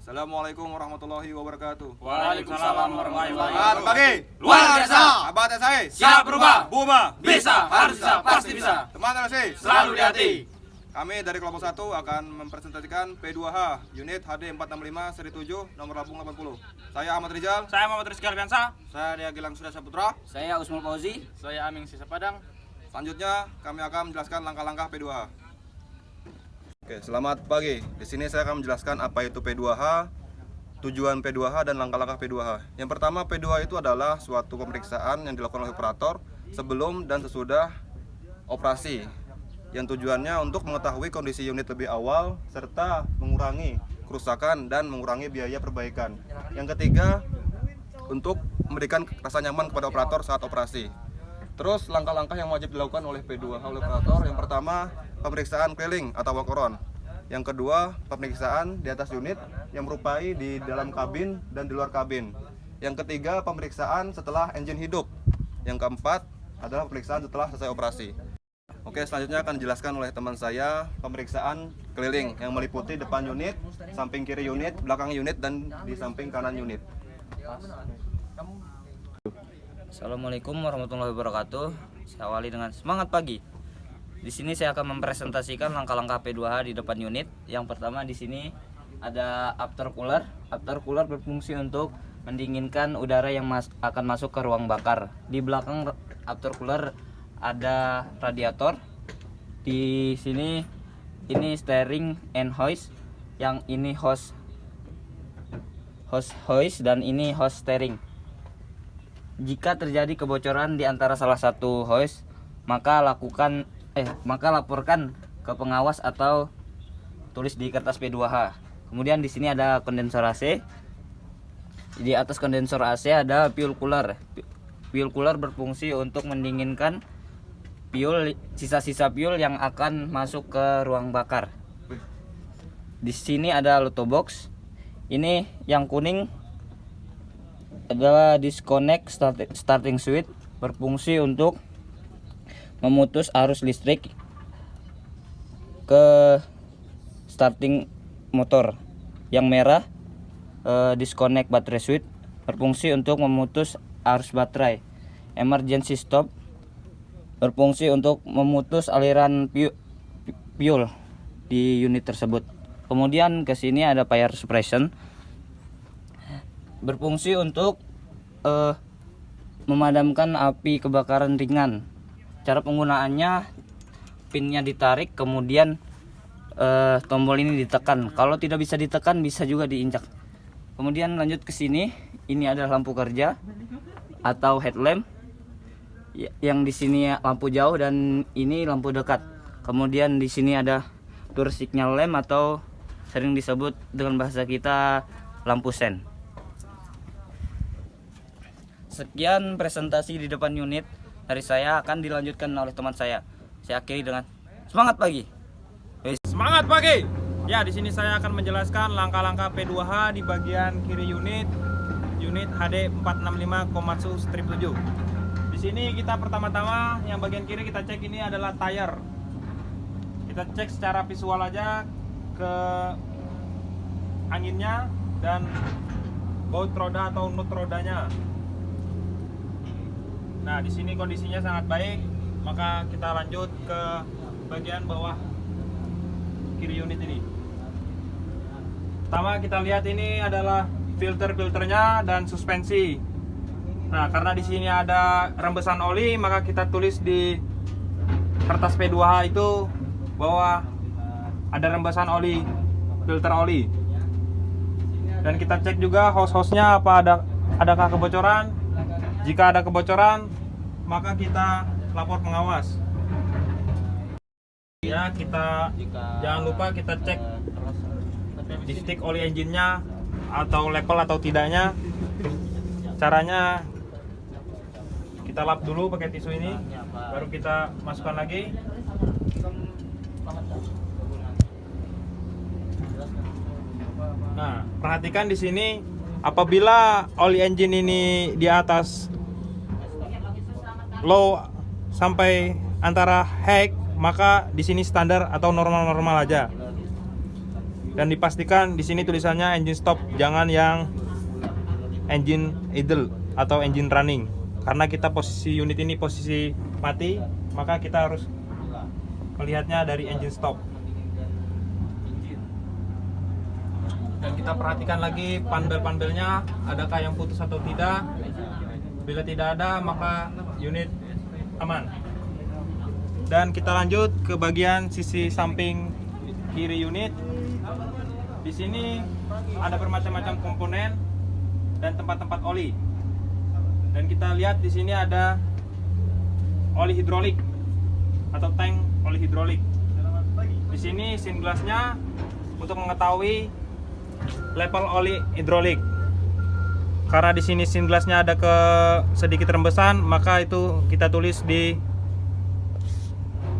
Assalamualaikum warahmatullahi wabarakatuh. Waalaikumsalam warahmatullahi Selamat wabarakatuh. pagi. Luar biasa. Sahabat saya. Siap berubah. Berubah. Bisa, harus bisa, pasti bisa. Teman LC. Selalu di hati. Kami dari kelompok 1 akan mempresentasikan P2H unit HD 465 seri 7 nomor lambung 80. Saya Ahmad Rizal. Saya Muhammad Rizky Alfiansa. Saya Dea Gilang Surya Saputra. Saya Usmul Fauzi. Saya Aming Sisa Padang. Selanjutnya kami akan menjelaskan langkah-langkah P2H. Oke, selamat pagi. Di sini saya akan menjelaskan apa itu P2H, tujuan P2H dan langkah-langkah P2H. Yang pertama, P2H itu adalah suatu pemeriksaan yang dilakukan oleh operator sebelum dan sesudah operasi, yang tujuannya untuk mengetahui kondisi unit lebih awal serta mengurangi kerusakan dan mengurangi biaya perbaikan. Yang ketiga, untuk memberikan rasa nyaman kepada operator saat operasi. Terus langkah-langkah yang wajib dilakukan oleh P2H oleh operator, yang pertama pemeriksaan keliling atau walk around. Yang kedua, pemeriksaan di atas unit yang merupai di dalam kabin dan di luar kabin. Yang ketiga, pemeriksaan setelah engine hidup. Yang keempat adalah pemeriksaan setelah selesai operasi. Oke, selanjutnya akan dijelaskan oleh teman saya pemeriksaan keliling yang meliputi depan unit, samping kiri unit, belakang unit, dan di samping kanan unit. Assalamualaikum warahmatullahi wabarakatuh. Saya awali dengan semangat pagi. Di sini saya akan mempresentasikan langkah-langkah P2H di depan unit. Yang pertama di sini ada after cooler. After cooler berfungsi untuk mendinginkan udara yang akan masuk ke ruang bakar. Di belakang after cooler ada radiator. Di sini ini steering and hoist. Yang ini host dan ini host steering. Jika terjadi kebocoran di antara salah satu hoist, maka laporkan ke pengawas atau tulis di kertas P2H. Kemudian di sini ada kondensor AC. Di atas kondensor AC ada fuel cooler. Fuel cooler berfungsi untuk mendinginkan sisa-sisa fuel yang akan masuk ke ruang bakar. Di sini ada Lotto box. Ini yang kuning adalah disconnect starting switch, berfungsi untuk memutus arus listrik ke starting motor. Yang merah disconnect battery switch, berfungsi untuk memutus arus baterai. Emergency stop, berfungsi untuk memutus aliran fuel di unit tersebut. Kemudian ke sini ada fire suppression, berfungsi untuk memadamkan api kebakaran ringan. Cara penggunaannya, pinnya ditarik, kemudian tombol ini ditekan. Kalau tidak bisa ditekan, bisa juga diinjak. Kemudian lanjut ke sini, ini adalah lampu kerja atau headlamp. Yang di sini lampu jauh dan ini lampu dekat. Kemudian di sini ada turn signal lamp atau sering disebut dengan bahasa kita lampu sen. Sekian presentasi di depan unit dari saya, akan dilanjutkan oleh teman saya. Saya akhiri dengan semangat pagi. Semangat pagi. Ya, di sini saya akan menjelaskan langkah-langkah P2H di bagian kiri unit HD 465 Komatsu strip 7. Di sini kita pertama-tama yang bagian kiri kita cek ini adalah tire. Kita cek secara visual aja ke anginnya dan baut roda atau nut rodanya. Nah, di sini kondisinya sangat baik, maka kita lanjut ke bagian bawah kiri unit ini. Pertama kita lihat ini adalah filternya dan suspensi. Nah, karena di sini ada rembesan oli, maka kita tulis di kertas P2H itu bahwa ada rembesan oli, filter oli. Dan kita cek juga hose-hosnya adakah kebocoran. Jika ada kebocoran, maka kita lapor pengawas. Ya, jangan lupa kita cek di stick oli engine-nya atau level atau tidaknya. Caranya kita lap dulu pakai tisu ini, baru kita masukkan lagi. Nah, perhatikan di sini, apabila oli engine ini di atas low sampai antara high, maka di sini standar atau normal-normal aja. Dan dipastikan di sini tulisannya engine stop, jangan yang engine idle atau engine running. Karena kita posisi unit ini posisi mati, maka kita harus melihatnya dari engine stop. Dan kita perhatikan lagi panbel-panbelnya, adakah yang putus atau tidak. Bila tidak ada, maka unit aman. Dan kita lanjut ke bagian sisi samping kiri unit. Di sini ada bermacam-macam komponen dan tempat-tempat oli. Dan kita lihat di sini ada oli hidrolik atau tank oli hidrolik. Di sini scene glassnya untuk mengetahui level oli hidrolik. Karena di sini scene glassnya ada sedikit rembesan, maka itu kita tulis di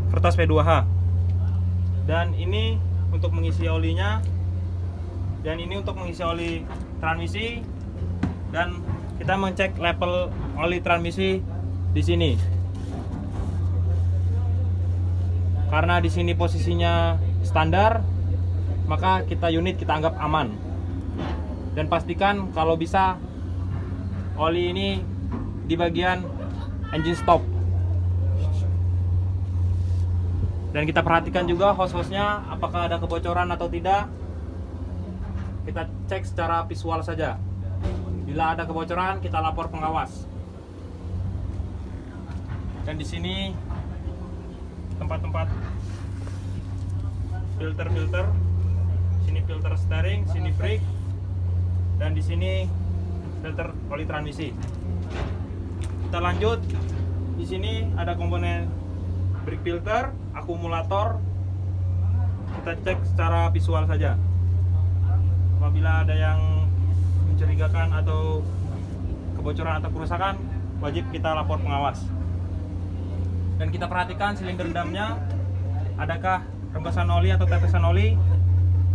kertas P2H. Dan ini untuk mengisi olinya, dan ini untuk mengisi oli transmisi, dan kita mengecek level oli transmisi di sini. Karena di sini posisinya standar, maka unit kita anggap aman. Dan pastikan kalau bisa oli ini di bagian engine stop. Dan kita perhatikan juga hose-hosnya apakah ada kebocoran atau tidak. Kita cek secara visual saja. Bila ada kebocoran, kita lapor pengawas. Dan di sini tempat-tempat filter. Sini filter steering, sini brake, dan di sini filter oli transmisi. Kita lanjut. Di sini ada komponen brake filter, akumulator. Kita cek secara visual saja. Apabila ada yang mencurigakan atau kebocoran atau kerusakan, wajib kita lapor pengawas. Dan kita perhatikan silinder damnya, adakah rembesan oli atau tetesan oli.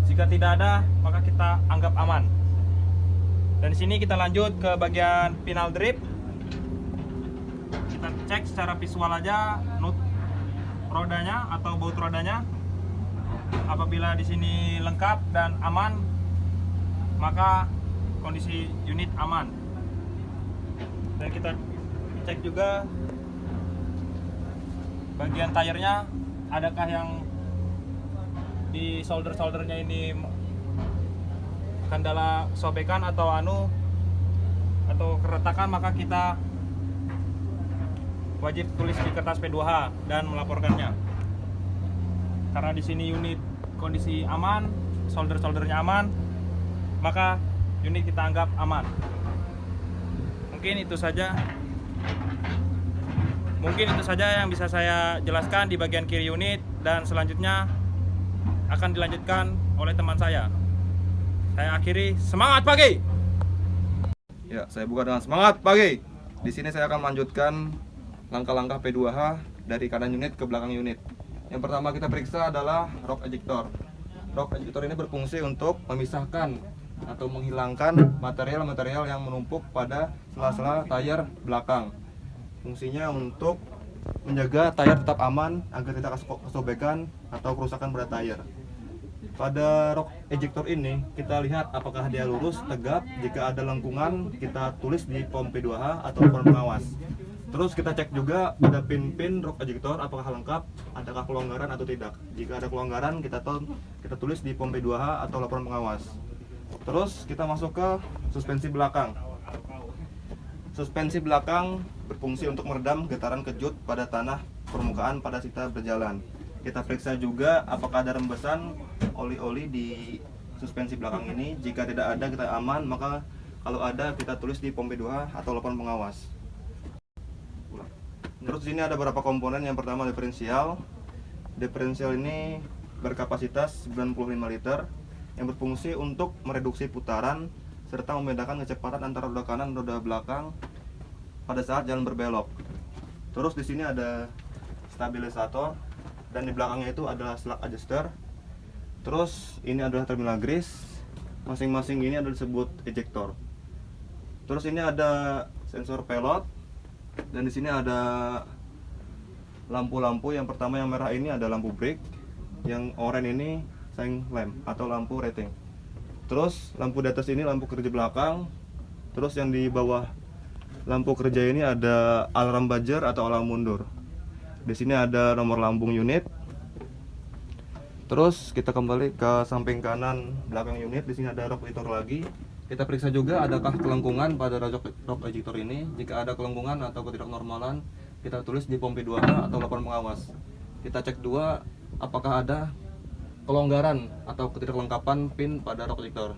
Jika tidak ada, maka kita anggap aman. Dan di sini kita lanjut ke bagian final drip. Kita cek secara visual aja nut rodanya atau baut rodanya. Apabila di sini lengkap dan aman, maka kondisi unit aman. Dan kita cek juga bagian tayarnya, adakah yang di soldernya ini kendala sobekan atau keretakan, maka kita wajib tulis di kertas P2H dan melaporkannya. Karena di sini unit kondisi aman, soldernya aman, maka unit kita anggap aman. Mungkin itu saja yang bisa saya jelaskan di bagian kiri unit, dan selanjutnya akan dilanjutkan oleh teman saya. Saya akhiri, semangat pagi. Ya, saya buka dengan semangat pagi. Di sini saya akan melanjutkan langkah-langkah P2H dari kanan unit ke belakang unit. Yang pertama kita periksa adalah rock ejector. Rock ejector ini berfungsi untuk memisahkan atau menghilangkan material-material yang menumpuk pada sela-sela tayar belakang. Fungsinya untuk menjaga tayar tetap aman agar tidak kesobekan atau kerusakan pada tayar. Pada rock ejector ini kita lihat apakah dia lurus, tegap. Jika ada lengkungan, kita tulis di pom P2H atau pom pengawas. Terus kita cek juga pada pin-pin rock ejector apakah lengkap, adakah kelonggaran atau tidak. Jika ada kelonggaran, kita tulis di pom P2H atau laporan pengawas. Terus kita masuk ke suspensi belakang. Suspensi belakang berfungsi untuk meredam getaran kejut pada tanah permukaan pada kita berjalan. Kita periksa juga apakah ada rembesan oli-oli di suspensi belakang ini. Jika tidak ada, kita aman. Maka kalau ada, kita tulis di pom P2H atau laporan pengawas. Terus di sini ada beberapa komponen. Yang pertama diferensial. Diferensial ini berkapasitas 95 liter yang berfungsi untuk mereduksi putaran serta membedakan kecepatan antara roda kanan dan roda belakang pada saat jalan berbelok. Terus di sini ada stabilisator, dan di belakangnya itu adalah slug adjuster. Terus ini adalah terminal grease. Masing-masing ini adalah disebut ejector. Terus ini ada sensor pelot, dan di sini ada lampu-lampu. Yang pertama yang merah ini ada lampu brake, yang oranye ini sign lamp atau lampu rating. Terus lampu di atas ini lampu kerja belakang. Terus yang di bawah lampu kerja ini ada alarm buzzer atau alarm mundur. Di sini ada nomor lambung unit. Terus kita kembali ke samping kanan belakang unit. Di sini ada rock ejector lagi. Kita periksa juga adakah kelengkungan pada rock ejector ini. Jika ada kelengkungan atau ketidaknormalan, kita tulis di POM P2H atau laporan pengawas. Kita cek dua apakah ada kelonggaran atau ketidaklengkapan pin pada rock ejector.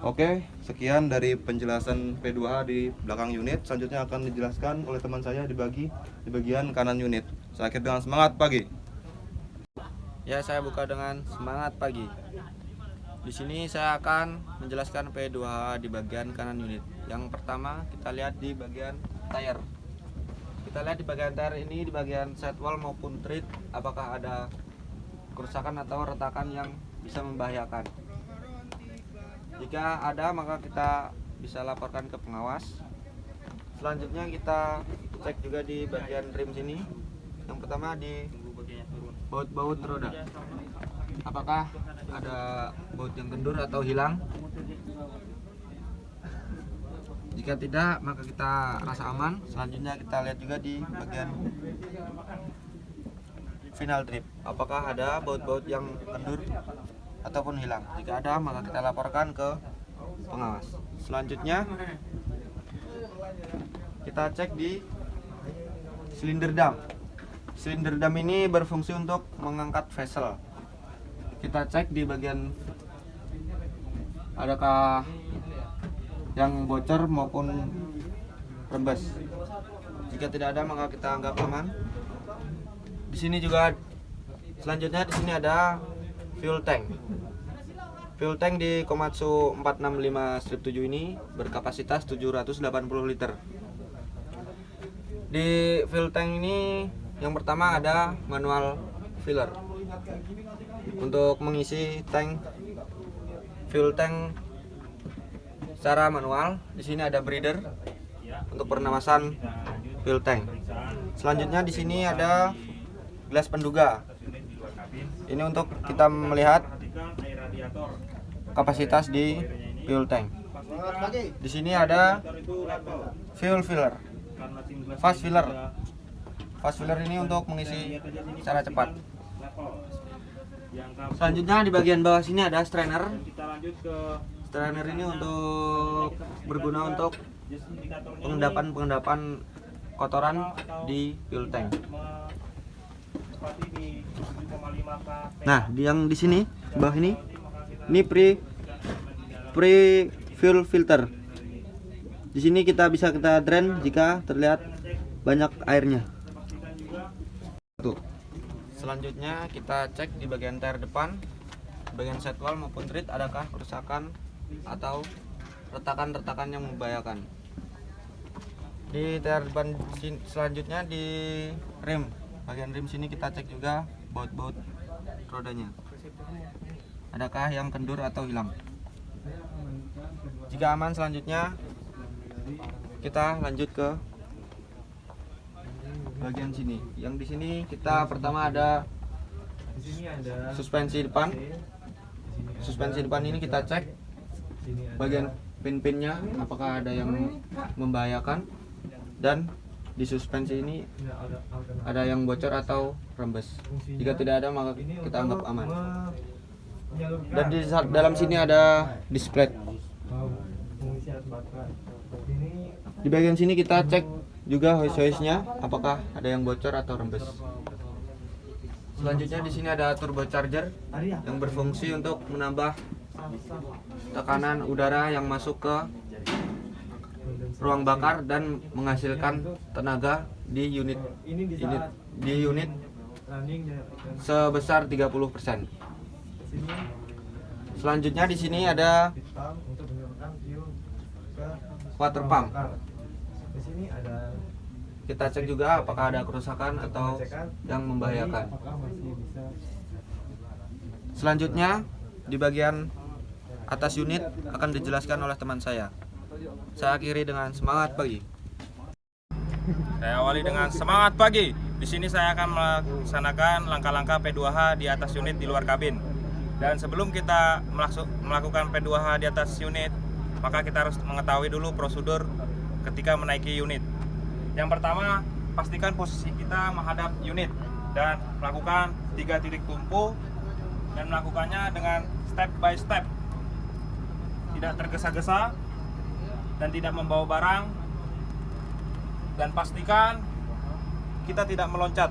Oke, sekian dari penjelasan P2H di belakang unit. Selanjutnya akan dijelaskan oleh teman saya di bagian kanan unit. Saya akhiri dengan semangat pagi. Ya, saya buka dengan semangat pagi. Di sini saya akan menjelaskan P2H di bagian kanan unit. Yang pertama kita lihat di bagian tire. Kita lihat di bagian tire ini, di bagian sidewall maupun tread, apakah ada kerusakan atau retakan yang bisa membahayakan. Jika ada, maka kita bisa laporkan ke pengawas. Selanjutnya kita cek juga di bagian rim sini. Yang pertama di baut-baut roda, apakah ada baut yang kendur atau hilang. Jika tidak, maka kita rasa aman. Selanjutnya kita lihat juga di bagian final trip, apakah ada baut-baut yang kendur ataupun hilang. Jika ada, maka kita laporkan ke pengawas. Selanjutnya kita cek di silinder dam. Silinder dam ini berfungsi untuk mengangkat vessel. Kita cek di bagian adakah yang bocor maupun rembes. Jika tidak ada, maka kita anggap aman. Di sini juga selanjutnya di sini ada fuel tank. Fuel tank di Komatsu 465-7 ini berkapasitas 780 liter. Di fuel tank ini yang pertama ada manual filler. Untuk mengisi tank fuel tank secara manual, di sini ada breather untuk pernapasan fuel tank. Selanjutnya di sini ada gelas penduga. Ini untuk kita melihat kapasitas di fuel tank. Di sini ada fuel filler, fast filler. Fast filler ini untuk mengisi secara cepat. Selanjutnya di bagian bawah sini ada strainer. Strainer ini untuk berguna untuk pengendapan kotoran di fuel tank. Nah, yang di sini bawah ini pre fuel filter. Di sini kita bisa drain jika terlihat banyak airnya. Selanjutnya kita cek di bagian tire depan, bagian sidewall maupun tread, adakah kerusakan atau retakan-retakan yang membahayakan. Di tire depan selanjutnya di rim, bagian rim sini kita cek juga baut-baut rodanya, adakah yang kendur atau hilang. Jika aman, selanjutnya kita lanjut ke bagian sini. Yang di sini kita pertama ada suspensi depan. Suspensi depan ini kita cek bagian pin-pinnya apakah ada yang membahayakan, dan di suspensi ini ada yang bocor atau rembes. Jika tidak ada, maka kita anggap aman. Dan di dalam sini ada display. Di bagian sini kita cek juga hose-hose-nya apakah ada yang bocor atau rembes. Selanjutnya di sini ada turbocharger yang berfungsi untuk menambah tekanan udara yang masuk ke ruang bakar dan menghasilkan tenaga di unit sebesar 30%. Selanjutnya di sini ada water pump. Kita cek juga apakah ada kerusakan atau yang membahayakan. Selanjutnya di bagian atas unit akan dijelaskan oleh teman saya. Saya akhiri dengan semangat pagi. Saya awali dengan semangat pagi. Di sini saya akan melaksanakan langkah-langkah P2H di atas unit di luar kabin. Dan sebelum kita melakukan P2H di atas unit, maka kita harus mengetahui dulu prosedur ketika menaiki unit. Yang pertama, pastikan posisi kita menghadap unit dan melakukan 3 titik tumpu dan melakukannya dengan step by step. Tidak tergesa-gesa dan tidak membawa barang, dan pastikan kita tidak meloncat.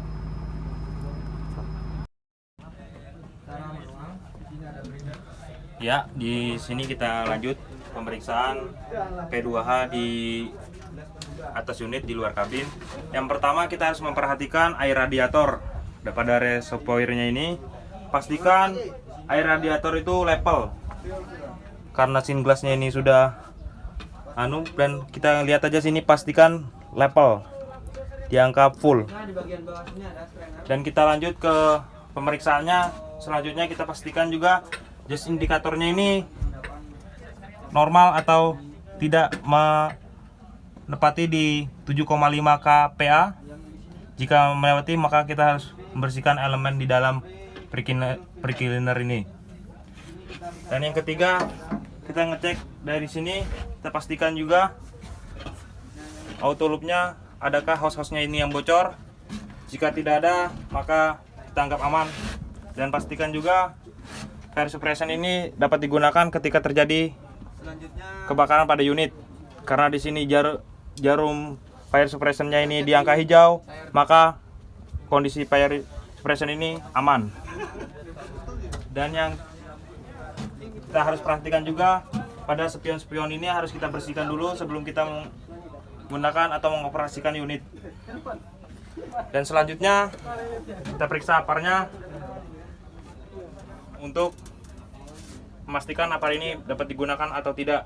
Ya, di sini kita lanjut pemeriksaan P2H di atas unit di luar kabin. Yang pertama kita harus memperhatikan air radiator. Pada reservoirnya ini, pastikan air radiator itu level. Karena sin glassnya ini sudah dan kita lihat aja sini, pastikan level di angka full. Dan kita lanjut ke pemeriksaannya. Selanjutnya kita pastikan juga jas indikatornya ini normal atau tidak menepati di 7,5 kPa. Jika melewati, maka kita harus membersihkan elemen di dalam pre-cleaner ini. Dan yang ketiga, kita ngecek dari sini, kita pastikan juga auto loopnya, adakah hose-hose-nya ini yang bocor. Jika tidak ada, maka kita anggap aman. Dan pastikan juga fire suppression ini dapat digunakan ketika terjadi kebakaran pada unit. Karena di sini jarum fire suppression-nya ini di angka hijau, maka kondisi fire suppression ini aman. Dan yang kita harus perhatikan juga, pada spion-spion ini harus kita bersihkan dulu sebelum kita menggunakan atau mengoperasikan unit. Dan selanjutnya kita periksa aparnya untuk memastikan apar ini dapat digunakan atau tidak.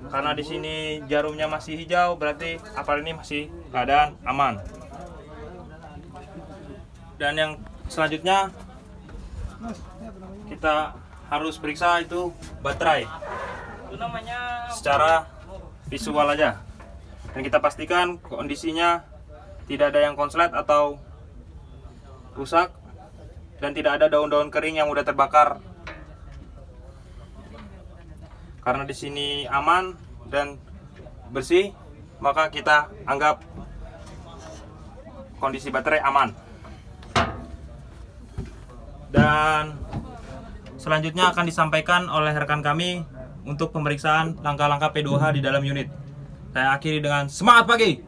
Karena di sini jarumnya masih hijau, berarti apar ini masih keadaan aman. Dan yang selanjutnya kita harus periksa itu baterai. Itu namanya Secara visual aja. Dan kita pastikan kondisinya tidak ada yang konslet atau rusak, dan tidak ada daun-daun kering yang udah terbakar. Karena di sini aman dan bersih, maka kita anggap kondisi baterai aman. Dan selanjutnya akan disampaikan oleh rekan kami untuk pemeriksaan langkah-langkah P2H di dalam unit. Saya akhiri dengan semangat pagi.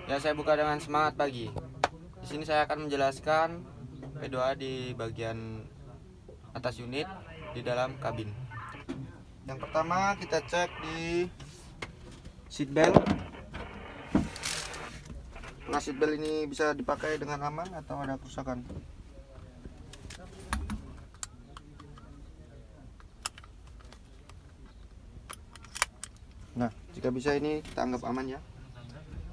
Ya, saya buka dengan semangat pagi. Di sini saya akan menjelaskan P2H di bagian atas unit di dalam kabin. Yang pertama kita cek di seat belt. Nah, seat belt ini bisa dipakai dengan aman atau ada kerusakan. Nah, jika bisa ini kita anggap aman ya.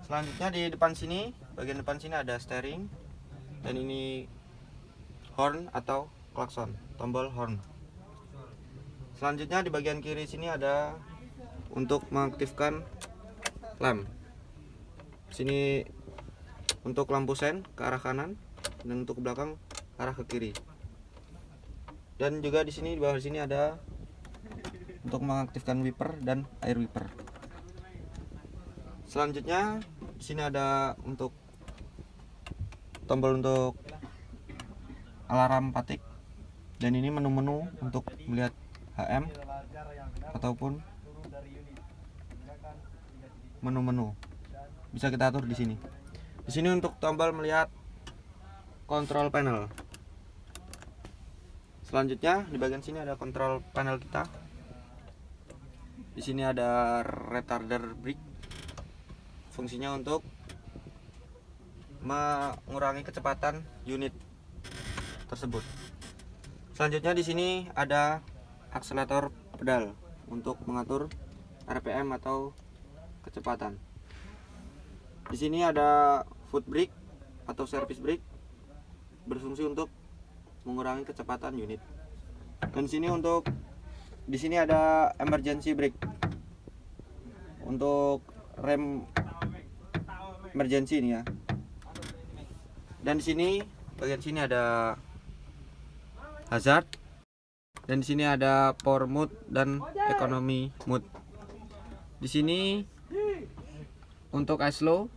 Selanjutnya di depan sini, bagian depan sini ada steering, dan ini horn atau klakson, tombol horn. Selanjutnya di bagian kiri sini ada untuk mengaktifkan lamp. Sini untuk lampu sen ke arah kanan, dan untuk belakang ke arah ke kiri. Dan juga di sini, di bawah sini ada untuk mengaktifkan wiper dan air wiper. Selanjutnya di sini ada untuk tombol untuk alarm patik, dan ini menu-menu untuk melihat HM ataupun menu-menu bisa kita atur di sini. Di sini untuk tombol melihat kontrol panel. Selanjutnya di bagian sini ada kontrol panel kita. Di sini ada retarder brake, fungsinya untuk mengurangi kecepatan unit tersebut. Selanjutnya di sini ada akselerator pedal untuk mengatur RPM atau kecepatan. Di sini ada foot brake atau service brake, berfungsi untuk mengurangi kecepatan unit. Dan di sini ada emergency brake untuk rem emergency ini ya. Dan di sini bagian sini ada hazard. Dan di sini ada power mode dan economy mode. Di sini untuk slow.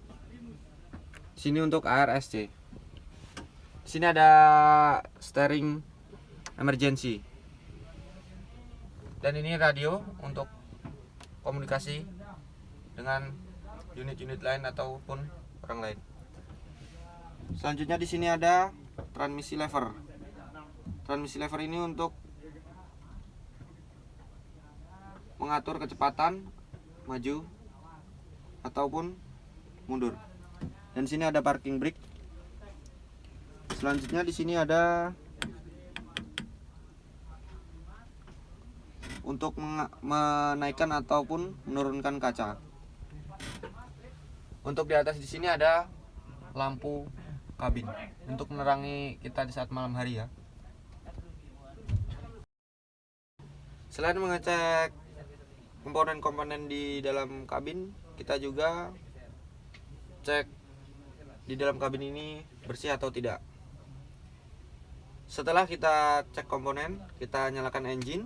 Di sini untuk ARSC. Di sini ada steering emergency. Dan ini radio untuk komunikasi dengan unit-unit lain ataupun orang lain. Selanjutnya di sini ada transmisi lever. Transmisi lever ini untuk mengatur kecepatan maju ataupun mundur. Dan di sini ada parking brake. Selanjutnya di sini ada untuk menaikkan ataupun menurunkan kaca. Untuk di atas di sini ada lampu kabin untuk menerangi kita di saat malam hari ya. Selain mengecek komponen-komponen di dalam kabin, kita juga cek di dalam kabin ini bersih atau tidak. Setelah kita cek komponen, kita nyalakan engine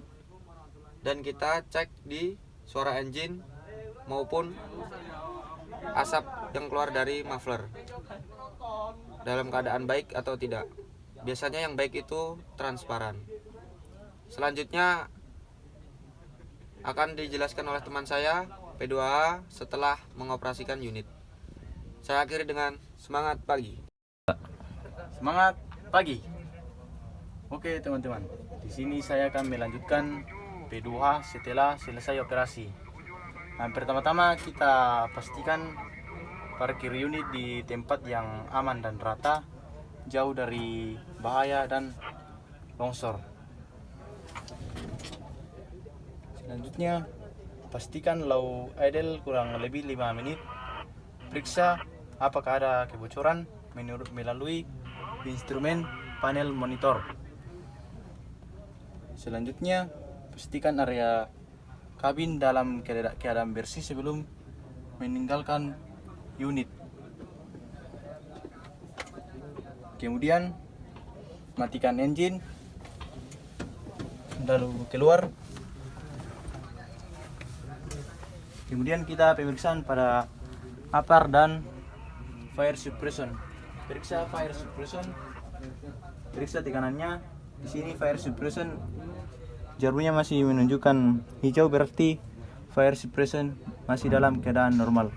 dan kita cek di suara engine maupun asap yang keluar dari muffler dalam keadaan baik atau tidak. Biasanya yang baik itu transparan. Selanjutnya akan dijelaskan oleh teman saya P2H setelah mengoperasikan unit. Saya akhiri dengan semangat pagi. Semangat pagi. Oke teman-teman, di sini saya akan melanjutkan P2H setelah selesai operasi. Nah, pertama-tama kita pastikan parkir unit di tempat yang aman dan rata, jauh dari bahaya dan longsor. Selanjutnya, pastikan low idle kurang lebih 5 menit. Periksa apakah ada kebocoran melalui instrumen panel monitor. Selanjutnya, pastikan area kabin dalam keadaan bersih sebelum meninggalkan unit. Kemudian, matikan engine, lalu keluar. Kemudian kita pemeriksaan pada APAR dan fire suppression. Periksa fire suppression. Periksa tekanannya. Di sini fire suppression jarumnya masih menunjukkan hijau, berarti fire suppression masih dalam keadaan normal.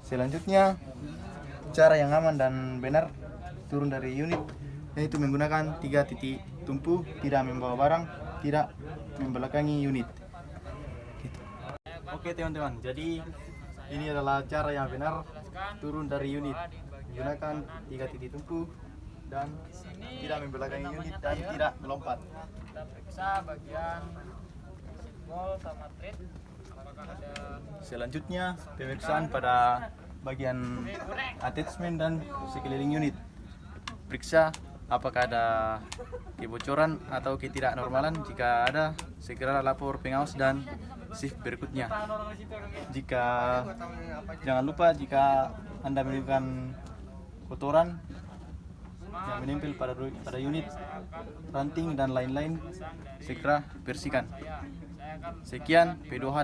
Selanjutnya, cara yang aman dan benar turun dari unit yaitu menggunakan 3 titik tumpu, tidak membawa barang, tidak membelakangi unit. Oke teman-teman, jadi ini adalah cara yang benar turun dari unit, menggunakan 3 titik tumpu dan tidak membelakangi unit dan tidak melompat. Kita periksa bagian mall sama tread. Selanjutnya pemeriksaan pada bagian attachment dan sekeliling unit. Periksa apakah ada kebocoran atau ketidaknormalan. Jika ada, segera lapor pengawas dan shift berikutnya. Jangan lupa jika Anda menemukan kotoran yang menempel pada unit, ranting dan lain-lain, segera bersihkan. Sekian P2H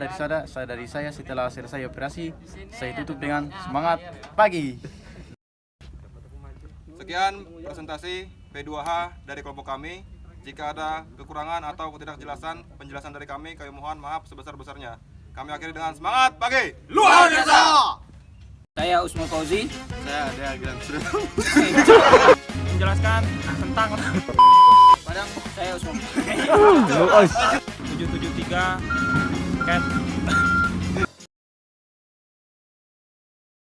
dari saya setelah selesai operasi. Saya tutup dengan semangat pagi. Sekian presentasi P2H dari kelompok kami. Jika ada kekurangan atau ketidakjelasan penjelasan dari kami mohon maaf sebesar-besarnya. Kami akhiri dengan semangat pagi luar biasa. Saya Usman Fauzi. Saya ada Gilang Menjelaskan tentang Padang, saya Usman. 773 cat